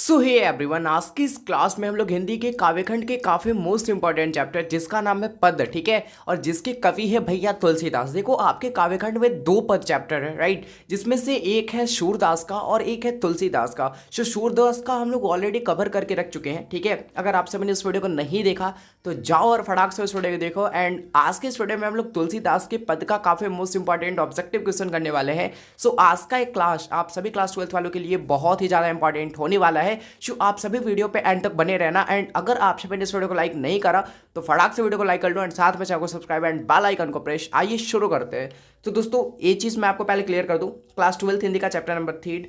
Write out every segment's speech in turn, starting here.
सो hey everyone, आज की इस क्लास में हम लोग हिंदी के काव्यखंड के काफी मोस्ट इंपॉर्टेंट चैप्टर जिसका नाम है पद, ठीक है, और जिसके कवि है भैया तुलसीदास। देखो, आपके काव्यखंड में दो पद चैप्टर है, राइट, जिसमें से एक है शूरदास का और एक है तुलसीदास का। जो शूरदास का हम लोग ऑलरेडी कवर करके रख चुके हैं, ठीक है। अगर आप सबने इस वीडियो को नहीं देखा तो जाओ और फटाक से उस वीडियो को देखो। एंड आज के इस वीडियो में हम लोग तुलसीदास के पद का काफी मोस्ट इंपॉर्टेंट ऑब्जेक्टिव क्वेश्चन करने वाले हैं। सो आज का एक क्लास आप सभी क्लास 12th वालों के लिए बहुत ही ज्यादा इंपॉर्टेंट होने वाला है। सो आप सभी वीडियो पे एंड तक बने रहना। एंड अगर आप सभी ने इस वीडियो को लाइक नहीं करा तो फटाक से वीडियो को लाइक कर लो एंड साथ में चैनल को सब्सक्राइब एंड बेल आइकन को प्रेस। आइए शुरू करते हैं। तो दोस्तों, ये चीज मैं आपको पहले क्लियर कर दूं, क्लास 12th हिंदी का चैप्टर नंबर 3।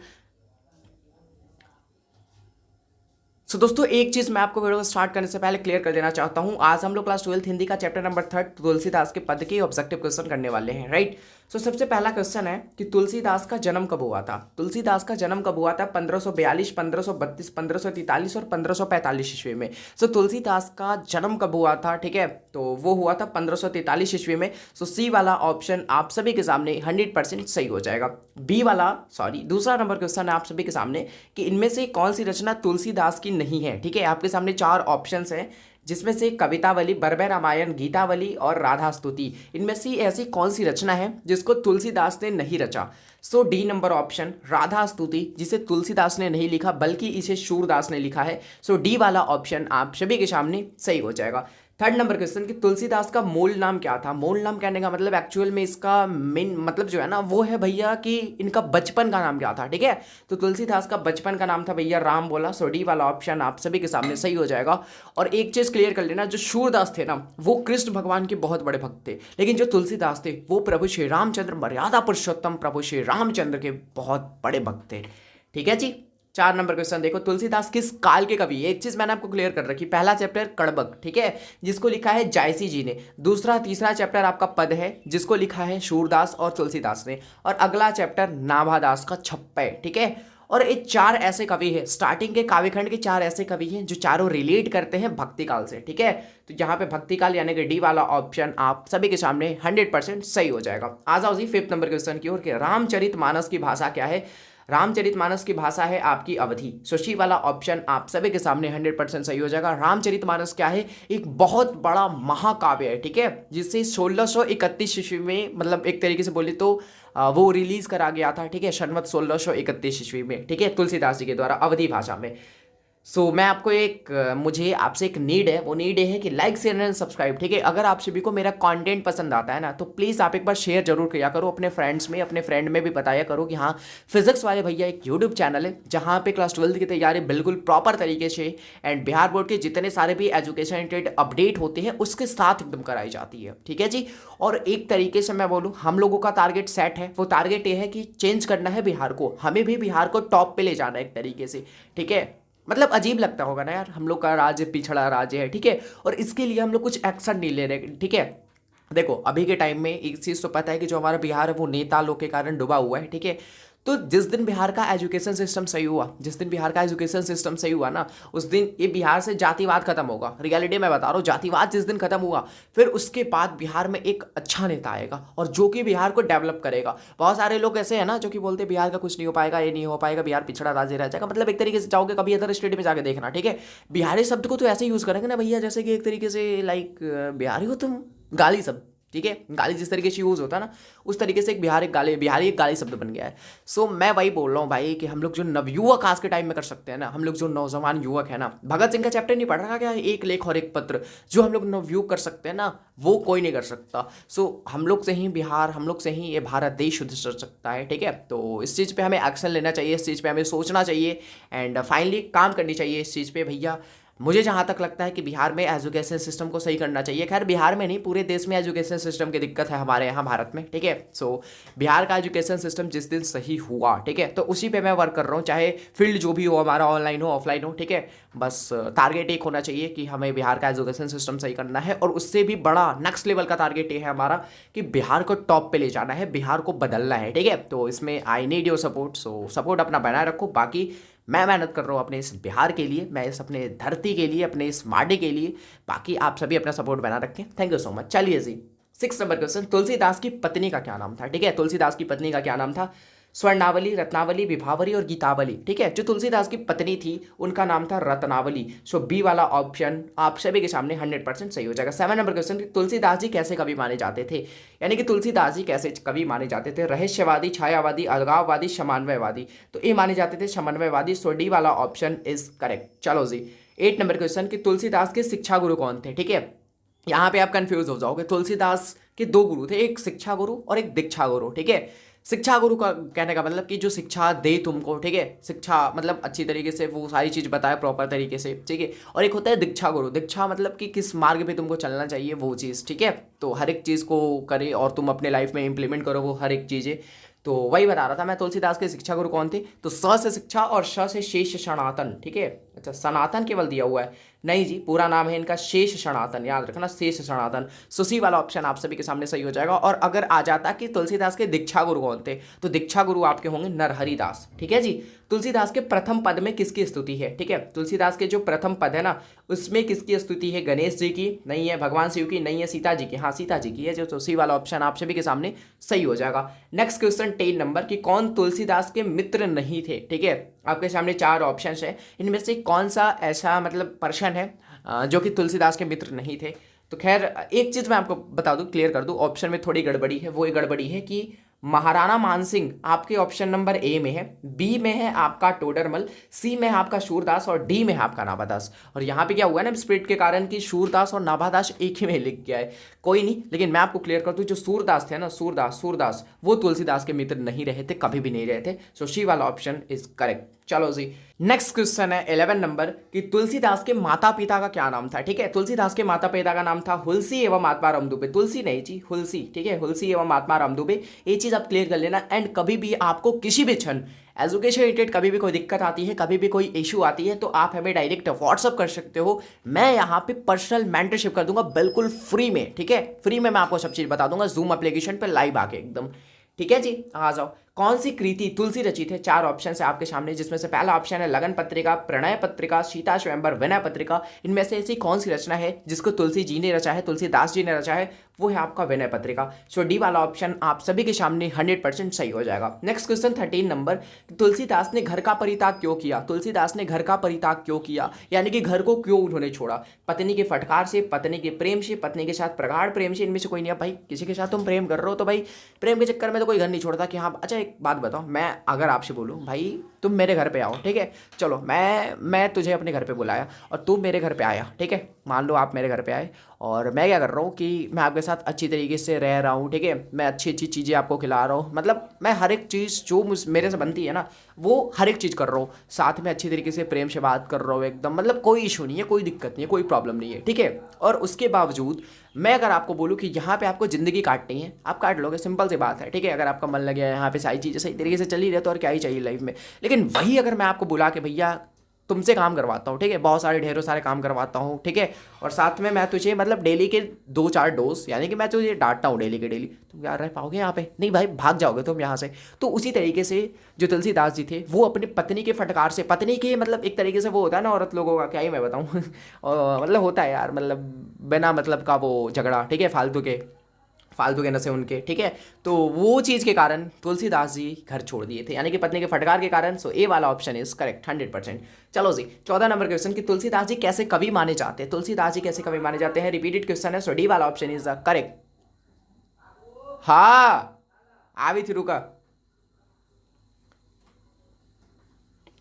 सो दोस्तों, एक चीज मैं आपको वीडियो को स्टार्ट करने से पहले क्लियर कर देना चाहता हूं। आज हम लोग क्लास 12th हिंदी का चैप्टर नंबर 3 तुलसीदास के पद के ऑब्जेक्टिव क्वेश्चन करने वाले हैं, राइट। सो सबसे पहला क्वेश्चन है कि तुलसीदास का जन्म कब हुआ था। तुलसीदास का जन्म कब हुआ था? 1542, 1532, 1543 और 1545 ईस्वी में। सो तुलसीदास का जन्म कब हुआ था, ठीक है, तो वो हुआ था 1543 ईस्वी में। सो सी वाला ऑप्शन आप सभी के सामने 100% सही हो जाएगा। बी वाला, सॉरी, दूसरा नंबर क्वेश्चन है आप सभी के सामने कि इनमें से कौन सी रचना तुलसीदास की नहीं है, ठीक है। आपके सामने 4 ऑप्शंस हैं जिसमें से कवितावली, बर्बर रामायण, गीतावली और राधा स्तुति, इनमें से ऐसी कौन सी रचना है जिसको तुलसीदास ने नहीं रचा। सो डी नंबर ऑप्शन, राधा स्तुति, जिसे तुलसीदास ने नहीं लिखा बल्कि इसे शूरदास ने लिखा है। सो डी वाला ऑप्शन आप सभी के सामने सही हो जाएगा। थर्ड नंबर क्वेश्चन कि तुलसीदास का मूल नाम क्या था। मूल नाम कहने का मतलब एक्चुअल में इसका मेन मतलब जो है ना वो है भैया कि इनका बचपन का नाम क्या था, ठीक है। तो तुलसीदास का बचपन का नाम था भैया राम बोला। सो डी वाला ऑप्शन आप सभी के सामने सही हो जाएगा। और एक चीज क्लियर कर लेना, जो शूरदास थे ना वो कृष्ण भगवान के बहुत बड़े भक्त थे, लेकिन जो तुलसीदास थे वो प्रभु श्री रामचंद्र, मर्यादा पुरुषोत्तम प्रभु श्री रामचंद्र के बहुत बड़े भक्त थे, ठीक है जी। 4 नंबर क्वेश्चन देखो, तुलसीदास किस काल के कवि। एक चीज मैंने आपको क्लियर कर रखी, पहला चैप्टर कड़बक, ठीक है, जिसको लिखा है जायसी जी ने। दूसरा तीसरा चैप्टर आपका पद है जिसको लिखा है शूरदास और तुलसीदास ने। और अगला चैप्टर नाभादास का छप्पय, ठीक है। और ये 4 ऐसे कवि हैं, स्टार्टिंग के काव्यखंड के 4 ऐसे कवि हैं जो चारों रिलेट करते हैं भक्ति काल से, ठीक है। तो यहाँ पे भक्ति काल यानी कि डी वाला ऑप्शन आप सभी के सामने 100% सही हो जाएगा। आ जाओ जी 5th नंबर क्वेश्चन की ओर कि रामचरितमानस की भाषा क्या है। रामचरितमानस की भाषा है आपकी अवधी। सो सी वाला ऑप्शन आप सभी के सामने 100% सही हो जाएगा। रामचरितमानस क्या है? एक बहुत बड़ा महाकाव्य है, ठीक है, जिसे 1631 ईस्वी में, मतलब एक तरीके से बोले तो वो रिलीज करा गया था, ठीक है, संवत 1631 ईस्वी में, ठीक है, तुलसीदास जी के द्वारा अवधी भाषा में। मैं आपको मुझे आपसे एक नीड है, वो नीड है कि लाइक शेयर एंड सब्सक्राइब, ठीक है। अगर आप सभी को मेरा कंटेंट पसंद आता है ना तो प्लीज़ आप एक बार शेयर जरूर किया करो अपने फ्रेंड्स में, अपने फ्रेंड में भी बताया करो कि हाँ, फिजिक्स वाले भैया एक यूट्यूब चैनल है जहाँ पे क्लास 12th की तैयारी बिल्कुल प्रॉपर तरीके से एंड बिहार बोर्ड के जितने सारे भी एजुकेशन रिलेटेड अपडेट होते हैं उसके साथ एकदम कराई जाती है, ठीक है जी। और एक तरीके से मैं बोलूँ, हम लोगों का टारगेट सेट है। वो टारगेट ये है कि चेंज करना है बिहार को, हमें भी बिहार को टॉप पे ले जाना है एक तरीके से, ठीक है। मतलब अजीब लगता होगा ना यार, हम लोग का राज्य पिछड़ा राज्य है, ठीक है, और इसके लिए हम लोग कुछ एक्शन नहीं ले रहे, ठीक है। देखो, अभी के टाइम में एक चीज़ तो पता है कि जो हमारा बिहार है वो नेता लोग के कारण डूबा हुआ है, ठीक है। तो जिस दिन बिहार का एजुकेशन सिस्टम सही हुआ, जिस दिन बिहार का एजुकेशन सिस्टम सही हुआ ना, उस दिन ये बिहार से जातिवाद खत्म होगा। रियलिटी में बता रहा हूँ, जातिवाद जिस दिन खत्म हुआ फिर उसके बाद बिहार में एक अच्छा नेता आएगा और जो कि बिहार को डेवलप करेगा। बहुत सारे लोग ऐसे हैं ना जो कि बोलते हैं बिहार का कुछ नहीं हो पाएगा, ये नहीं हो पाएगा, बिहार पिछड़ा राज्य रह जाएगा। मतलब एक तरीके से जाओगे कभी अदर स्टेट में जाके देखना, ठीक है, बिहारी शब्द को तो ऐसे यूज़ करेंगे ना भैया जैसे कि एक तरीके से लाइक बिहारी हो तुम, गाली शब्द, ठीक है। गाली जिस तरीके से यूज़ होता है ना उस तरीके से एक बिहारी एक गाली शब्द बन गया है। मैं वही बोल रहा हूँ भाई कि हम लोग जो नवयुवक आज के टाइम में कर सकते हैं ना, हम लोग जो नौजवान युवक है ना, भगत सिंह का चैप्टर नहीं पढ़ रहा क्या, एक लेख और एक पत्र, जो हम लोग नवयुवक कर सकते हैं ना वो कोई नहीं कर सकता। हम लोग से ही बिहार, हम लोग से ही ये भारत देश सुधर सकता है, ठीक है। तो इस चीज़ पे हमें एक्शन लेना चाहिए, इस चीज़ पे हमें सोचना चाहिए एंड फाइनली काम करनी चाहिए इस चीज़ पे भैया। मुझे जहाँ तक लगता है कि बिहार में एजुकेशन सिस्टम को सही करना चाहिए। खैर बिहार में नहीं, पूरे देश में एजुकेशन सिस्टम की दिक्कत है हमारे यहाँ भारत में, ठीक है। बिहार का एजुकेशन सिस्टम जिस दिन सही हुआ, ठीक है, तो उसी पे मैं वर्क कर रहा हूँ, चाहे फील्ड जो भी हो हमारा, ऑनलाइन हो ऑफलाइन हो, ठीक है। बस टारगेट एक होना चाहिए कि हमें बिहार का एजुकेशन सिस्टम सही करना है और उससे भी बड़ा नेक्स्ट लेवल का टारगेट ये है हमारा कि बिहार को टॉप पे ले जाना है, बिहार को बदलना है, ठीक है। तो इसमें I need your support. Support अपना बनाए रखो। बाकी मैं मेहनत कर रहा हूँ अपने इस बिहार के लिए, मैं इस अपने धरती के लिए, अपने इस माडे के लिए। बाकी आप सभी अपना सपोर्ट बना रखें। Thank you so much. चलिए जी 6th नंबर क्वेश्चन, तुलसीदास की पत्नी का क्या नाम था, ठीक है, तुलसीदास की पत्नी का क्या नाम था। स्वर्णावली, रत्नावली, विभावरी और गीतावली। ठीक है, जो तुलसीदास की पत्नी थी उनका नाम था रत्नावली। सो बी वाला ऑप्शन आप सभी के सामने 100% सही हो जाएगा। 7 नंबर क्वेश्चन, तुलसीदास जी कैसे कवि माने जाते थे, यानी कि तुलसीदास जी कैसे कवि माने जाते थे। रहस्यवादी, छायावादी, अलगाववादी, समन्वयवादी। तो ये माने जाते थे समन्वयवादी। सो डी वाला ऑप्शन इज करेक्ट। चलो जी 8 नंबर क्वेश्चन कि तुलसीदास के शिक्षा गुरु कौन थे। ठीक है, यहाँ पे आप कंफ्यूज हो जाओगे। तुलसीदास के दो गुरु थे, एक शिक्षा गुरु और एक दीक्षा गुरु। ठीक है, शिक्षा गुरु का कहने का मतलब कि जो शिक्षा दे तुमको, ठीक है, शिक्षा मतलब अच्छी तरीके से वो सारी चीज़ बताए प्रॉपर तरीके से, ठीक है। और एक होता है दीक्षा गुरु, दीक्षा मतलब कि किस मार्ग पे तुमको चलना चाहिए वो चीज़, ठीक है। तो हर एक चीज़ को करे और तुम अपने लाइफ में इंप्लीमेंट करो वो हर एक चीज़ें। तो वही बता रहा था मैं, तुलसीदास के शिक्षा गुरु कौन थे। तो स से शिक्षा और श से शेष सनातन। ठीक है, अच्छा सनातन केवल दिया हुआ है, नहीं जी, पूरा नाम है इनका शेष सनातन, याद रखना शेष सनातन। सुशी वाला ऑप्शन आप सभी के सामने सही हो जाएगा। और अगर आ जाता कि तुलसीदास के दीक्षा गुरु कौन थे, तो दीक्षा गुरु आपके होंगे नरहरि दास। ठीक है जी, तुलसीदास के प्रथम पद में किसकी स्तुति है। ठीक है, तुलसीदास के जो प्रथम पद है ना उसमें किसकी स्तुति है, गणेश जी की नहीं है, भगवान शिव की नहीं है, सीता जी की, हाँ सीता जी की है, जो तुलसी वाला ऑप्शन आप सभी के सामने सही हो जाएगा। नेक्स्ट क्वेश्चन 10 नंबर कि कौन तुलसीदास के मित्र नहीं थे। ठीक है, आपके सामने 4 ऑप्शन है, इनमें से कौन सा ऐसा मतलब पर्सन है जो कि तुलसीदास के मित्र नहीं थे। तो खैर एक चीज़ मैं आपको बता दूं, क्लियर कर दूं, ऑप्शन में थोड़ी गड़बड़ी है। वो ये गड़बड़ी है कि महाराणा मानसिंह आपके ऑप्शन नंबर ए में है, बी में है आपका टोडरमल, सी में है आपका शूरदास और डी में है आपका नाभादास। और यहाँ पे क्या हुआ है ना स्प्लिट के कारण कि शूरदास और नाभादास एक ही में लिख गया है, कोई नहीं, लेकिन मैं आपको क्लियर कर दूं, जो सूरदास थे ना, सूरदास वो तुलसीदास के मित्र नहीं रहे थे, कभी भी नहीं रहे थे। सो सी वाला ऑप्शन इज करेक्ट। चलो जी नेक्स्ट क्वेश्चन है 11 नंबर कि तुलसीदास के माता पिता का क्या नाम था। ठीक है, तुलसीदास के माता पिता का नाम था हुलसी एवं महात्मा रामदुबे। तुलसी नहीं जी, हुलसी। ठीक है, हुलसी एवं महात्मा रामदुबे, ये चीज आप क्लियर कर लेना। एंड कभी भी आपको किसी भी क्षण एजुकेशन रिलेटेड कभी भी कोई दिक्कत आती है, कभी भी कोई इशू आती है, तो आप हमें डायरेक्ट व्हाट्सअप कर सकते हो। मैं यहाँ पे पर्सनल मेंटरशिप कर दूंगा बिल्कुल फ्री में। ठीक है, फ्री में मैं आपको सब चीज़ बता दूंगा जूम एप्लीकेशन पे लाइव आके एकदम। ठीक है जी, आ जाओ। कौन सी कृति तुलसी रचित है, 4 ऑप्शन है आपके सामने, जिसमें से पहला ऑप्शन है लगन पत्रिका, प्रणय पत्रिका, सीता स्वयंवर, विनय पत्रिका। इनमें से ऐसी कौन सी रचना है जिसको तुलसी जी ने रचा है, तुलसीदास जी ने रचा है, वो है आपका विनय पत्रिका। सो डी वाला ऑप्शन आप सभी के सामने 100% सही हो जाएगा। नेक्स्ट क्वेश्चन 13 नंबर, तुलसीदास ने घर का परित्याग क्यों किया। तुलसीदास ने घर का परित्याग क्यों किया, यानी कि घर को क्यों उन्होंने छोड़ा। पत्नी के फटकार से, पत्नी के प्रेम से, पत्नी के साथ प्रगाढ़ प्रेम से, इनमें से कोई नहीं। भाई किसी के साथ तुम प्रेम कर रहे हो तो भाई प्रेम के चक्कर में तो कोई घर नहीं छोड़ता कि हाँ। अच्छा एक बात बताओ, मैं अगर आपसे बोलूँ भाई तुम मेरे घर पे आओ, ठीक है, चलो मैं तुझे अपने घर पे बुलाया और तू मेरे घर पे आया, ठीक है, मान लो आप मेरे घर पे आए और मैं क्या कर रहा हूँ कि मैं आपके साथ अच्छी तरीके से रह रहा हूँ, ठीक है, मैं अच्छी अच्छी चीज़ें आपको खिला रहा हूँ, मतलब मैं हर एक चीज़ जो मेरे से बनती है ना वो हर एक चीज़ कर रहा हूँ, साथ में अच्छी तरीके से प्रेम से बात कर रहा हूँ एकदम, मतलब कोई इशू नहीं है, कोई दिक्कत नहीं है, कोई प्रॉब्लम नहीं है, ठीक है। और उसके बावजूद मैं अगर आपको बोलूँ कि यहाँ पे आपको ज़िंदगी काटनी है, आप काट लोगे, सिंपल सी बात है, ठीक है। अगर आपका मन लगे यहाँ पे सारी चीज़ें सही तरीके से चली रहे तो और क्या ही चाहिए लाइफ में। लेकिन वही अगर मैं आपको बुला के भैया तुमसे काम करवाता हूँ, ठीक है, बहुत सारे ढेरों सारे काम करवाता हूँ, ठीक है, और साथ में मैं तुझे मतलब डेली के 2-4 डोज, यानी कि मैं तुझे डांटता हूँ डेली के डेली, तुम क्या रह पाओगे यहाँ पे, नहीं भाई भाग जाओगे तुम यहाँ से। तो उसी तरीके से जो तुलसीदास जी थे वो अपनी पत्नी के फटकार से, पत्नी के मतलब एक तरीके से वो होता है ना औरत लोगों का, क्या ही मैं बताऊँ और मतलब होता है यार, मतलब बिना मतलब का वो झगड़ा, ठीक है, फालतू के नशे उनके, ठीक है। तो वो चीज़ के कारण तुलसीदास जी घर छोड़ दिए थे, यानी कि पत्नी के फटकार के कारण। सो ए वाला ऑप्शन इज करेक्ट 100%। चलो जी 14 नंबर क्वेश्चन कि तुलसीदास जी कैसे कवि माने जाते हैं। तुलसीदास जी कैसे कवि माने जाते हैं, रिपीटेड क्वेश्चन है। सो डी वाला ऑप्शन इज करेक्ट। हाँ आवी थी रुका।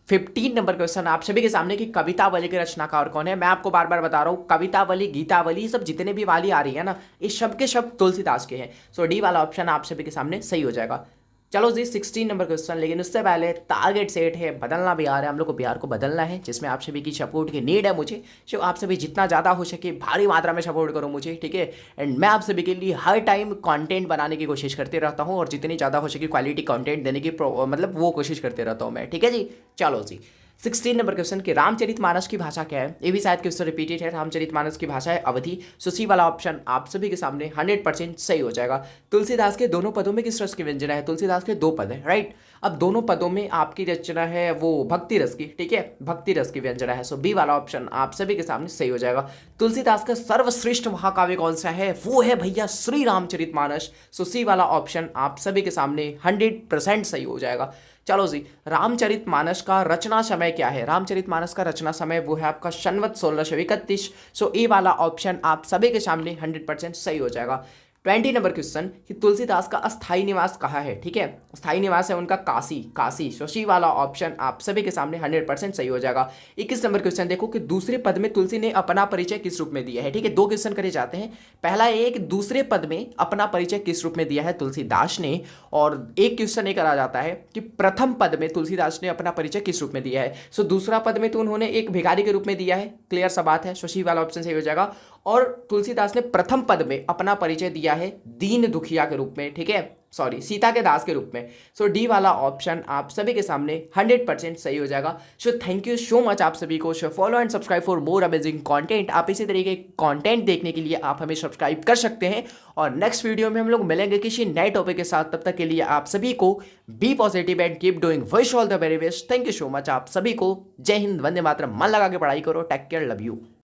15 नंबर क्वेश्चन आप सभी के सामने कि कवितावली के रचनाकार कौन है। मैं आपको बार बार बता रहा हूँ, कवितावली, गीतावली, सब जितने भी वाली आ रही है ना, ये सब के सब तुलसीदास के हैं। सो डी वाला ऑप्शन आप सभी के सामने सही हो जाएगा। चलो जी 16 नंबर क्वेश्चन, लेकिन उससे पहले टारगेट सेट है, बदलना बिहार है, हम लोग को बिहार को बदलना है, जिसमें आप सभी की सपोर्ट की नीड है मुझे। जो आप सभी जितना ज़्यादा हो सके भारी मात्रा में सपोर्ट करो मुझे, ठीक है। एंड मैं आप सभी के लिए हर टाइम कंटेंट बनाने की कोशिश करते रहता हूँ और जितनी ज़्यादा हो सके क्वालिटी कंटेंट देने की मतलब वो कोशिश करते रहता हूँ मैं, ठीक है जी। चलो जी 16 नंबर क्वेश्चन कि रामचरितमानस की भाषा क्या है। ये भी शायद क्वेश्चन रिपीटेड है। रामचरितमानस की भाषा है अवधी। सो सी वाला ऑप्शन आप सभी के सामने 100% सही हो जाएगा। तुलसीदास के दोनों पदों में किस रस की व्यंजना है। तुलसीदास के 2 पद है, राइट। अब दोनों पदों में आपकी रचना है वो भक्ति रस की, ठीक है, भक्ति रस की व्यंजना है। सो बी वाला ऑप्शन आप सभी के सामने सही हो जाएगा। तुलसीदास का सर्वश्रेष्ठ महाकाव्य कौन सा है, वो है भैया श्री रामचरितमानस। सो सी वाला ऑप्शन आप सभी के सामने 100% सही हो जाएगा। चलो जी, रामचरितमानस का रचना समय क्या है। रामचरितमानस का रचना समय वो है आपका संवत 1631। सो ए वाला ऑप्शन आप सभी के सामने 100% सही हो जाएगा। 20 नंबर क्वेश्चन कि तुलसीदास का अस्थाई निवास कहाँ है, ठीक है, स्थायी निवास है उनका काशी, काशी। सो सी वाला ऑप्शन आप सभी के सामने 100% सही हो जाएगा। 21 नंबर क्वेश्चन देखो कि दूसरे पद में तुलसी ने अपना परिचय किस रूप में दिया है, ठीक है। 2 क्वेश्चन करे जाते हैं। पहला एक, दूसरे पद में अपना परिचय किस रूप में दिया है तुलसीदास ने, और एक क्वेश्चन ये करा जाता है कि प्रथम पद में तुलसीदास ने अपना परिचय किस रूप में दिया है। सो दूसरा पद में तो उन्होंने एक भिखारी के रूप में दिया है, क्लियर सा बात है। सो सी वाला ऑप्शन सही हो जाएगा। और तुलसीदास ने प्रथम पद में अपना परिचय दिया है दीन दुखिया के रूप में, ठीक है, सॉरी, सीता के दास के रूप में। सो डी वाला ऑप्शन आप सभी के सामने 100% सही हो जाएगा। So thank you so much आप सभी को। So follow and subscribe for more amazing content. आप इसी तरीके के कंटेंट देखने के लिए आप हमें सब्सक्राइब कर सकते हैं, और नेक्स्ट वीडियो में हम लोग मिलेंगे किसी नए टॉपिक के साथ। तब तक के लिए आप सभी को be positive and keep doing, wish all the very best. Thank you so much आप सभी को। जय हिंद, वंदे मातरम। मन लगा के पढ़ाई करो। Take care, love you.